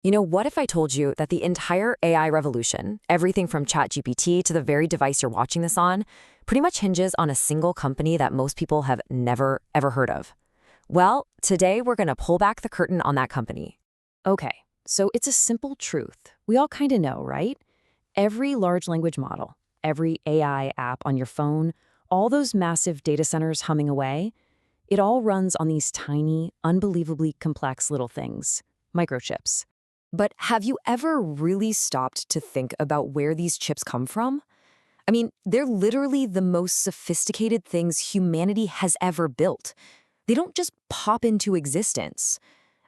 What if I told you that the entire AI revolution, everything from ChatGPT to the very device you're watching this on, pretty much hinges on a single company that most people have never, ever heard of? Well, today we're going to pull back the curtain on that company. Okay, so it's a simple truth. We all kind of know, right? Every large language model, every AI app on your phone, all those massive data centers humming away, it all runs on these tiny, unbelievably complex little things, microchips. But have you ever really stopped to think about where these chips come from? I mean, they're literally the most sophisticated things humanity has ever built. They don't just pop into existence.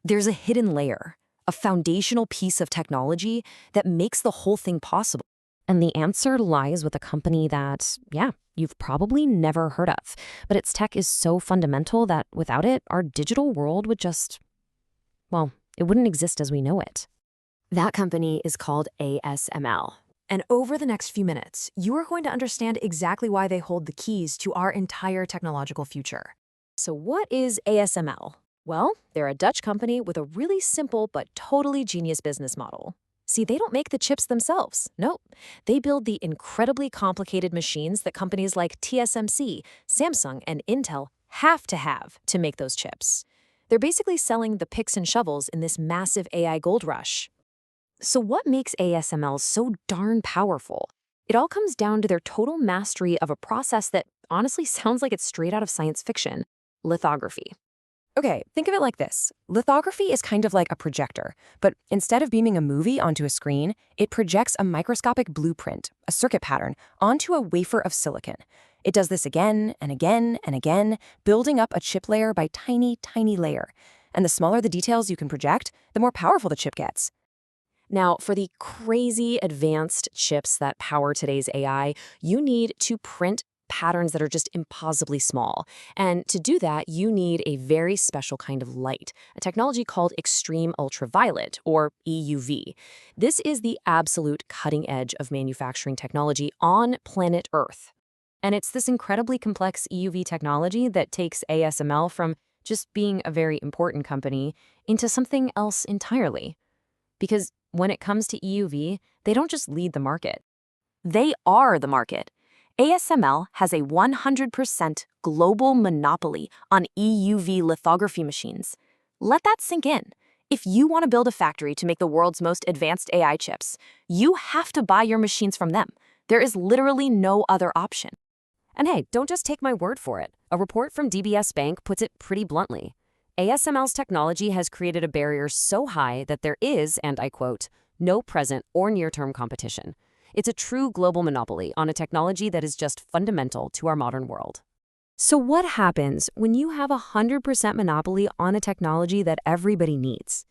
There's a hidden layer, a foundational piece of technology that makes the whole thing possible. And the answer lies with a company that, yeah, you've probably never heard of. But its tech is so fundamental that without it, our digital world would just, well, it wouldn't exist as we know it. That company is called ASML. And over the next few minutes, you are going to understand exactly why they hold the keys to our entire technological future. So what is ASML? Well, they're a Dutch company with a really simple but totally genius business model. See, they don't make the chips themselves. Nope. They build the incredibly complicated machines that companies like TSMC, Samsung, and Intel have to make those chips. They're basically selling the picks and shovels in this massive AI gold rush. So what makes ASML so darn powerful? It all comes down to their total mastery of a process that honestly sounds like it's straight out of science fiction: lithography. Okay, think of it like this. Lithography is kind of like a projector, but instead of beaming a movie onto a screen, it projects a microscopic blueprint, a circuit pattern, onto a wafer of silicon. It does this again and again and again, building up a chip layer by tiny, tiny layer. And the smaller the details you can project, the more powerful the chip gets. Now, for the crazy advanced chips that power today's AI, you need to print patterns that are just impossibly small. And to do that, you need a very special kind of light, a technology called extreme ultraviolet, or EUV. This is the absolute cutting edge of manufacturing technology on planet Earth. And it's this incredibly complex EUV technology that takes ASML from just being a very important company into something else entirely. Because when it comes to EUV, they don't just lead the market. They are the market. ASML has a 100% global monopoly on EUV lithography machines. Let that sink in. If you want to build a factory to make the world's most advanced AI chips, you have to buy your machines from them. There is literally no other option. And hey, don't just take my word for it. A report from DBS Bank puts it pretty bluntly. ASML's technology has created a barrier so high that there is, and I quote, no present or near-term competition. It's a true global monopoly on a technology that is just fundamental to our modern world. So what happens when you have a 100% monopoly on a technology that everybody needs?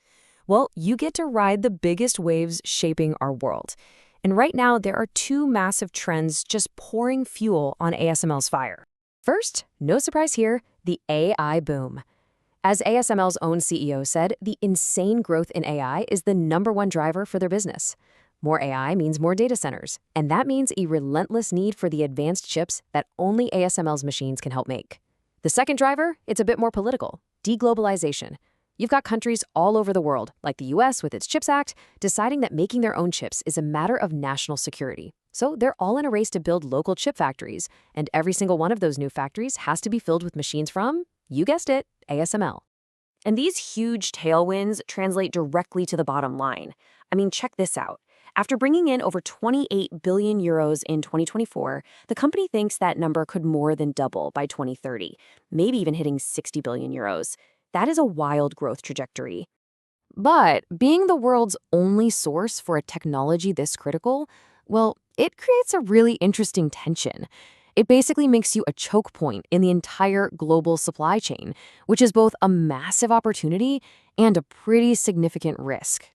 Well, you get to ride the biggest waves shaping our world. And right now, there are two massive trends just pouring fuel on ASML's fire. First, no surprise here, the AI boom. As ASML's own CEO said, the insane growth in AI is the #1 driver for their business. More AI means more data centers, and that means a relentless need for the advanced chips that only ASML's machines can help make. The second driver, it's a bit more political: deglobalization. You've got countries all over the world, like the US with its CHIPS Act, deciding that making their own chips is a matter of national security. So they're all in a race to build local chip factories, and every single one of those new factories has to be filled with machines from, you guessed it, ASML. And these huge tailwinds translate directly to the bottom line. I mean, check this out. After bringing in over 28 billion euros in 2024, the company thinks that number could more than double by 2030, maybe even hitting 60 billion euros. That is a wild growth trajectory. But being the world's only source for a technology this critical, well, it creates a really interesting tension. It basically makes you a choke point in the entire global supply chain, which is both a massive opportunity and a pretty significant risk.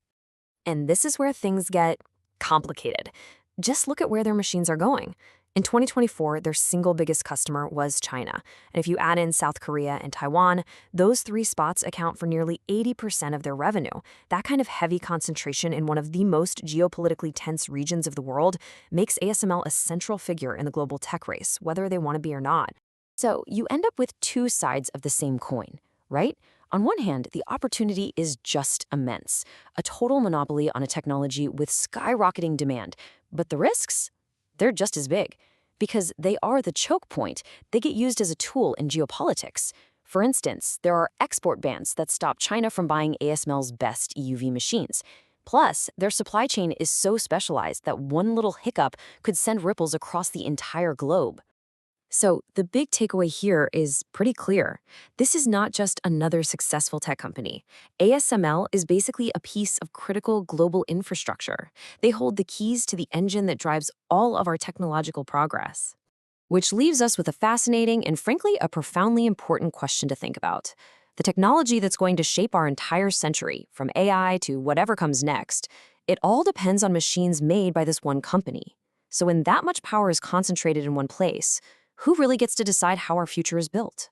And this is where things get complicated. Just look at where their machines are going. In 2024, their single biggest customer was China. And if you add in South Korea and Taiwan, those three spots account for nearly 80% of their revenue. That kind of heavy concentration in one of the most geopolitically tense regions of the world makes ASML a central figure in the global tech race, whether they want to be or not. So you end up with two sides of the same coin, right? On one hand, the opportunity is just immense, a total monopoly on a technology with skyrocketing demand. But the risks? They're just as big. Because they are the choke point, they get used as a tool in geopolitics. For instance, there are export bans that stop China from buying ASML's best EUV machines. Plus, their supply chain is so specialized that one little hiccup could send ripples across the entire globe. So, the big takeaway here is pretty clear. This is not just another successful tech company. ASML is basically a piece of critical global infrastructure. They hold the keys to the engine that drives all of our technological progress. Which leaves us with a fascinating and, frankly, a profoundly important question to think about. The technology that's going to shape our entire century, from AI to whatever comes next, it all depends on machines made by this one company. So when that much power is concentrated in one place, who really gets to decide how our future is built?